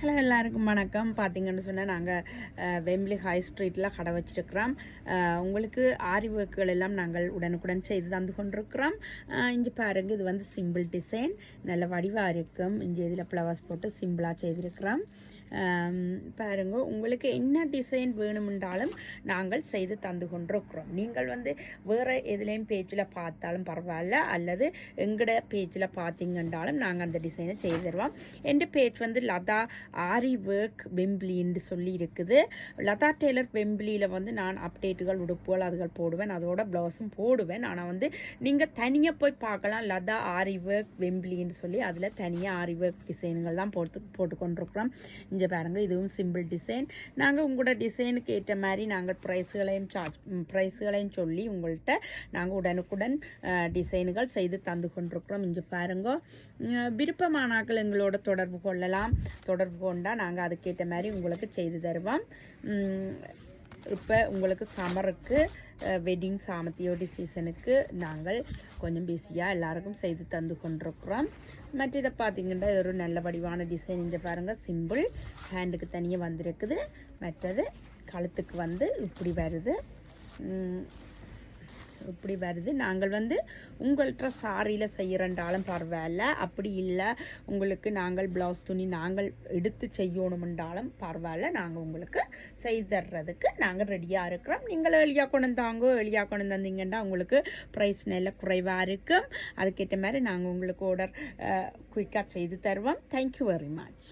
Hello எல்லாருக்கும் வணக்கம். பார்த்தீங்கன்னு சொன்னால் நாங்கள் வெம்ப்லி ஹை ஸ்ட்ரீட்டில் கடை வச்சிருக்கிறோம். உங்களுக்கு ஆரி ஒர்க்குகள் எல்லாம் நாங்கள் உடனுக்குடன் செய்து தந்து கொண்டிருக்கிறோம். இங்கே பாருங்கள், இது வந்து சிம்பிள் டிசைன், நல்ல வடிவாக இருக்கும். இங்கே இதில் ஃப்ளவர்ஸ் போட்டு சிம்பிளாக செய்திருக்கிறோம். பாருங்க, உங்களுக்கு என்ன டிசைன் வேணுமென்றாலும் நாங்கள் செய்து தந்து கொண்டிருக்கிறோம். நீங்கள் வந்து வேறு எதுலேயும் பேஜில் பார்த்தாலும் பரவாயில்ல, அல்லது எங்கட பேஜில் பார்த்தீங்கன்றாலும் நாங்கள் அந்த டிசைனை செய்து தருவோம். என் பேஜ் வந்து லதா ஆரி ஒர்க் வெம்பிலின்னு சொல்லி இருக்குது. லதா டெய்லர் வெம்பிலியில் வந்து நான் அப்டேட்டுகள், உடுப்புகள் அதுகள் போடுவேன், அதோட ப்ளவுஸும் போடுவேன். ஆனால் வந்து நீங்கள் தனியாக போய் பார்க்கலாம், லதா ஆரி ஒர்க் வெம்பிலின்னு சொல்லி. அதில் தனியாக ஆரி ஒர்க் டிசைன்கள் தான் போட்டுக்கொண்டிருக்கிறோம். இங்கே பாருங்கள், இதுவும் சிம்பிள் டிசைன். நாங்கள் உங்களோட டிசைனுக்கு ஏற்ற மாதிரி நாங்கள் ப்ரைஸுகளையும் சொல்லி உங்கள்கிட்ட நாங்கள் உடனுக்குடன் டிசைனுகள் செய்து தந்து கொண்டிருக்கிறோம். இங்கே பாருங்க, விருப்பமானாக்கள் எங்களோட தொடர்பு கொள்ளலாம். தொடர்பு கொண்டால் நாங்கள் அதுக்கேற்ற மாதிரி உங்களுக்கு செய்து தருவோம். இப்போ உங்களுக்கு சம்மருக்கு, வெட்டிங் சாமத்தியோடி சீசனுக்கு நாங்கள் கொஞ்சம் பிஸியாக எல்லாருக்கும் செய்து தந்து கொண்டிருக்கிறோம். மற்ற இதை பார்த்தீங்கன்னா, இது ஒரு நல்ல வடிவான டிசைன். இங்கே பாருங்கள், சிம்பிள் ஹேண்டுக்கு தனியாக வந்திருக்குது. மற்றது கழுத்துக்கு வந்து இப்படி வருது. நாங்கள் வந்து உங்கள்கிட்ட சாரியில் செய்கிறண்டாலும் பரவாயில்ல, அப்படி இல்லை உங்களுக்கு நாங்கள் ப்ளவுஸ் துணி நாங்கள் எடுத்து செய்யணுமென்றாலும் பரவாயில்ல, நாங்கள் உங்களுக்கு செய்து தர்றதுக்கு நாங்கள் ரெடியாக இருக்கிறோம். நீங்கள் எளியாக கொண்டு தந்தீங்கன்னா உங்களுக்கு ப்ரைஸ் நல்ல குறைவாக இருக்கும். அதுக்கேற்ற மாதிரி நாங்கள் உங்களுக்கு ஆர்டர் குயிக்காக செய்து தருவோம். Thank you very much.